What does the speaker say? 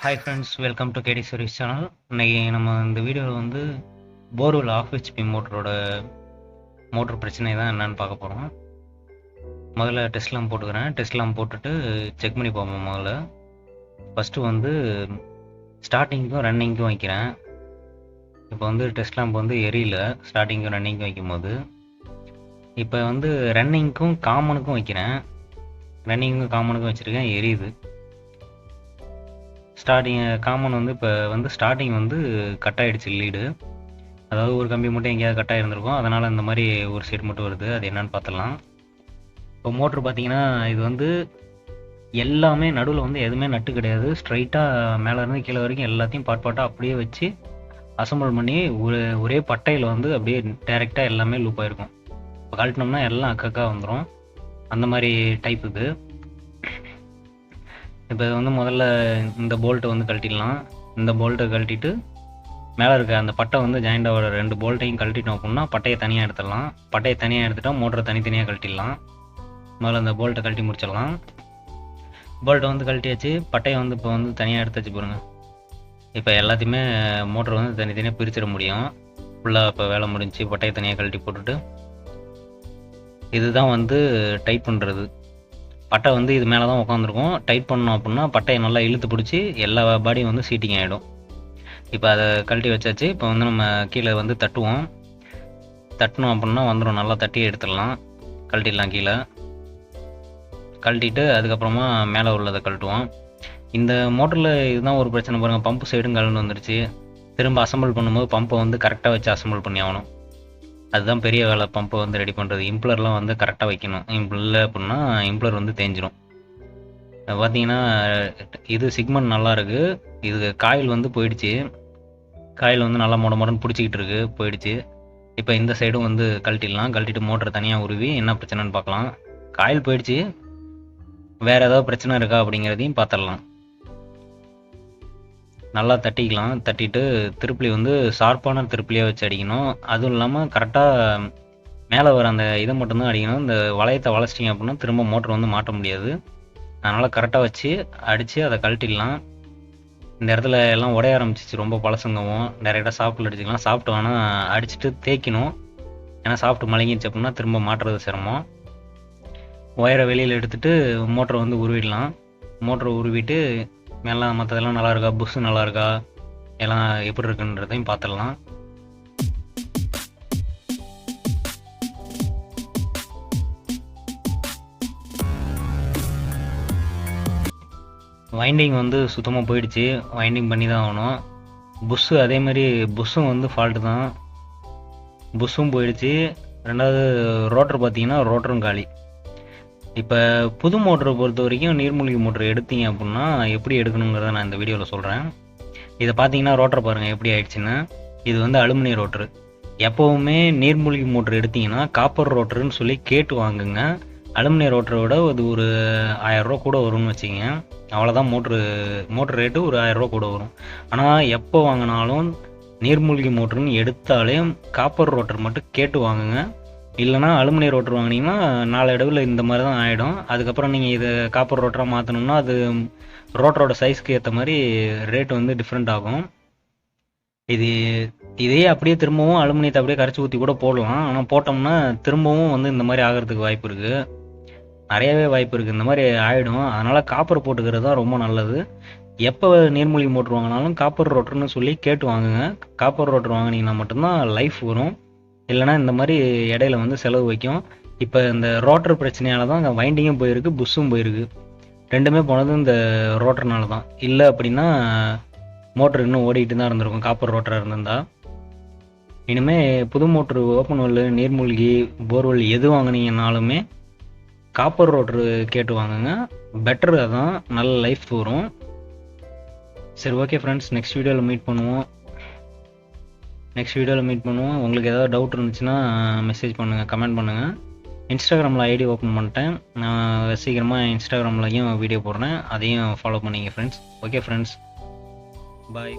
Hi friends, welcome to KD Service channel. இன்னைக்கு நம்ம இந்த வீடியோவில் வந்து போர்வெல் ஆஃப் ஹெச்பி மோட்டர் பிரச்சனை தான் என்னன்னு பார்க்க போகிறோம். முதல்ல டெஸ்ட்லாம் போட்டுக்கிறேன். டெஸ்ட்லாம் போட்டுட்டு செக் பண்ணி பார்ப்போம். முதல்ல ஃபஸ்ட்டு வந்து ஸ்டார்டிங்க்கும் ரன்னிங்க்கும் வைக்கிறேன். இப்போ வந்து டெஸ்ட் லேம்ப் வந்து எரியல, ஸ்டார்டிங்க்கும் ரன்னிங்க்கும் வைக்கும் போது. இப்போ வந்து ரன்னிங்க்கும் காமனுக்கும் வைக்கிறேன். ரன்னிங்க்கும் காமனுக்கும் வச்சுருக்கேன், எரியுது. காமன் வந்து இப்போ வந்து ஸ்டார்டிங் வந்து கட் ஆகிடுச்சு லீடு, அதாவது ஒரு கம்பி மட்டும் எங்கேயாவது கட் ஆகிருந்திருக்கும், அதனால் இந்த மாதிரி ஒரு சைடு மட்டும் வருது. அது என்னன்னு பார்த்துடலாம். இப்போ மோட்ரு பார்த்தீங்கன்னா இது வந்து எல்லாமே நடுவில் வந்து எதுவுமே நட்டு கிடையாது. ஸ்ட்ரைட்டாக மேலேருந்து கீழே வரைக்கும் எல்லாத்தையும் பாட்டாக அப்படியே வச்சு அசம்பிள் பண்ணி ஒரே பட்டையில் வந்து அப்படியே டைரெக்டாக எல்லாமே லூப் ஆகிருக்கும். இப்போ கழட்டினோம்னா எல்லாம் அக்கக்கா வந்துடும். அந்த மாதிரி டைப் இது. இப்போ வந்து முதல்ல இந்த போல்ட்டை வந்து கழட்டிடலாம். இந்த போல்ட்டை கழட்டிட்டு மேலே இருக்க அந்த பட்டை வந்து ஜாயிண்ட் ஆகிற 2 போல்ட்டையும் கழட்டிட்டோம் அப்படின்னா பட்டையை தனியாக எடுத்துடலாம். பட்டையை தனியாக எடுத்துட்டால் மோட்டரை தனித்தனியாக கழட்டிடலாம். முதல்ல அந்த போல்ட்டை கழட்டி முடிச்சிடலாம். போல்ட்டை வந்து கழட்டியாச்சு, பட்டையை வந்து இப்போ வந்து தனியாக எடுத்து வச்சு பாருங்கள். இப்போ எல்லாத்தையுமே மோட்டரை வந்து தனித்தனியாக பிரிச்சிட முடியும். ஃபுல்லாக இப்போ வேலை முடிஞ்சு பட்டையை தனியாக கழட்டி போட்டுட்டு இதுதான் வந்து டைட் பண்ணுறது. பட்டை வந்து இது மேலே தான் உட்காந்துருக்கும். டைட் பண்ணோம் அப்படின்னா பட்டையை நல்லா இழுத்து பிடிச்சி எல்லா பாடியும் வந்து சீட்டிங் ஆகிடும். இப்போ அதை கழட்டி வச்சாச்சு. இப்போ வந்து நம்ம கீழே வந்து தட்டணும் அப்படின்னா வந்துடும். நல்லா தட்டி எடுத்துடலாம், கழட்டிடலாம். கீழே கழட்டிட்டு அதுக்கப்புறமா மேலே உள்ளதை கழட்டுவோம். இந்த மோட்டரில் இதுதான் ஒரு பிரச்சனை பாருங்கள், பம்பு சைடும் கலந்து வந்துருச்சு. திரும்ப அசம்பிள் பண்ணும்போது பம்பை வந்து கரெக்டாக வச்சு அசம்பிள் பண்ணி ஆகணும். அதுதான் பெரிய வேலை, பம்பை வந்து ரெடி பண்ணுறது. இம்ப்ளர்லாம் வந்து கரெக்டாக வைக்கணும். இல்லை அப்படின்னா இம்ப்ளர் வந்து தேஞ்சிரும். பார்த்தீங்கன்னா இது சிக்மெண்ட் நல்லா இருக்குது. இது காயில் வந்து போயிடுச்சு. காயில் வந்து நல்லா மொடன்னு பிடிச்சிக்கிட்டு இருக்கு, போயிடுச்சு. இப்போ இந்த சைடும் வந்து கழட்டிடலாம். கழட்டிட்டு மோட்டர் தனியாக உருவி என்ன பிரச்சனைன்னு பார்க்கலாம். காயில் போயிடுச்சு, வேறு ஏதாவது பிரச்சனை இருக்கா அப்படிங்கிறதையும் பார்த்துடலாம். நல்லா தட்டிக்கலாம். தட்டிட்டு திருப்பிலி வந்து ஷார்ப்பான திருப்பிலியாக வச்சு அடிக்கணும். அதுவும் இல்லாமல் கரெக்டாக மேலே வர அந்த இதை மட்டும்தான் அடிக்கணும். இந்த வளையத்தை வளைச்சிட்டிங்க அப்படின்னா திரும்ப மோட்டர் வந்து மாட்ட முடியாது. அதனால் கரெக்டாக வச்சு அடித்து அதை கழட்டிடலாம். இந்த இடத்துல எல்லாம் உடைய ஆரம்பிச்சிச்சு, ரொம்ப பழசுங்கவும். டைரெக்டாக சாப்பிட்டு அடிச்சிக்கலாம். சாப்பிட்டு வேணால் அடிச்சுட்டு தேய்க்கணும், ஏன்னா சாப்பிட்டு மலங்கிடுச்சு அப்படின்னா திரும்ப மாட்டுறது சிரமம். ஒயரை வெளியில் எடுத்துகிட்டு மோட்டரை வந்து உருவிடலாம். மோட்டரை உருவிட்டு எல்லாம் மற்றதெல்லாம் நல்லா இருக்கா, புஷ்ஷு நல்லா இருக்கா, எல்லாம் எப்படி இருக்குன்றதையும் பார்த்துடலாம். வைண்டிங் வந்து சுத்தமாக போயிடுச்சு, வைண்டிங் பண்ணி தான் ஆகணும். புஷ்ஷு அதேமாதிரி, புஷ்ஷும் வந்து ஃபால்ட்டு தான். புஷ்ஷும் போயிடுச்சு. ரெண்டாவது ரோட்டர் பார்த்தீங்கன்னா ரோட்டரும் காலி. இப்போ புது மோட்டரை பொறுத்த வரைக்கும் நீர்மூழ்கி மோட்டர் எடுத்தீங்க அப்படின்னா எப்படி எடுக்கணுங்கிறத நான் இந்த வீடியோவில் சொல்கிறேன். இதை பார்த்தீங்கன்னா ரோட்டர் பாருங்கள் எப்படி ஆயிடுச்சுன்னு. இது வந்து அலுமினியம் ரோட்ரு. எப்போவுமே நீர்மூழ்கி மோட்டர் எடுத்தீங்கன்னா காப்பர் ரோட்டருன்னு சொல்லி கேட்டு வாங்குங்க. அலுமினியம் ரோட்டரோட அது ஒரு 1000 ரூபா கூட வரும்னு வச்சுக்கோங்க. அவ்வளோதான். மோட்ரு ரேட்டு ஒரு 1000 ரூபா கூட வரும். ஆனால் எப்போ வாங்கினாலும் நீர்மூழ்கி மோட்டருன்னு எடுத்தாலே காப்பர் ரோட்டர் மட்டும் கேட்டு வாங்குங்க. இல்லைனா அலுமினியம் ரோட்டர் வாங்கினீங்கன்னா நாளடைவில் இந்த மாதிரி தான் ஆகிடும். அதுக்கப்புறம் நீங்கள் இதை காப்பர் ரோட்டராக மாற்றணும்னா அது ரோட்டரோட சைஸ்க்கு ஏற்ற மாதிரி ரேட் வந்து டிஃப்ரெண்ட் ஆகும். இதே அப்படியே திரும்பவும் அலுமினியத்தை அப்படியே கரைச்சி ஊற்றி கூட போடலாம். ஆனால் போட்டோம்னா திரும்பவும் வந்து இந்த மாதிரி ஆகிறதுக்கு வாய்ப்பு இருக்குது, நிறையவே வாய்ப்பு இருக்குது. இந்த மாதிரி ஆகிடும். அதனால் காப்பர் போட்டுக்கிறது தான் ரொம்ப நல்லது. எப்போ நீர்மூழ்கி மோட்டர் வாங்கினாலும் காப்பர் ரோட்டர்னு சொல்லி கேட்டு வாங்குங்க. காப்பர் ரோட்டர் வாங்கினீங்கன்னா மட்டும்தான் லைஃப் வரும். இல்லைனா இந்த மாதிரி இடையில வந்து செலவு வைக்கும். இப்போ இந்த ரோட்டர் பிரச்சனையால தான் வைண்டிங்கும் போயிருக்கு, புஷ்ஷும் போயிருக்கு. ரெண்டுமே போனது இந்த ரோட்டர்னால தான். இல்லை அப்படின்னா மோட்டர் இன்னும் ஓடிக்கிட்டு தான் இருந்திருக்கும், காப்பர் ரோட்டராக இருந்திருந்தா. இனிமேல் புது மோட்ரு, ஓப்பன் வெல், நீர்மூழ்கி, போர்வெல் எது வாங்கினீங்கன்னாலுமே காப்பர் ரோட்டரு கேட்டு வாங்குங்க. பெட்டர், அதான் நல்ல லைஃப் வரும். சரி, ஓகே ஃப்ரெண்ட்ஸ், நெக்ஸ்ட் வீடியோவில் மீட் பண்ணுவோம். உங்களுக்கு ஏதாவது டவுட் இருந்துச்சுன்னா மெசேஜ் பண்ணுங்கள், கமெண்ட் பண்ணுங்கள். இன்ஸ்டாகிராமில் ஐடி ஓப்பன் பண்ணிட்டேன். நான் சீக்கிரமாக இன்ஸ்டாகிராம்லையும் வீடியோ போடுறேன், அதையும் ஃபாலோ பண்ணிங்க ஃப்ரெண்ட்ஸ். ஓகே ஃப்ரெண்ட்ஸ், பாய்.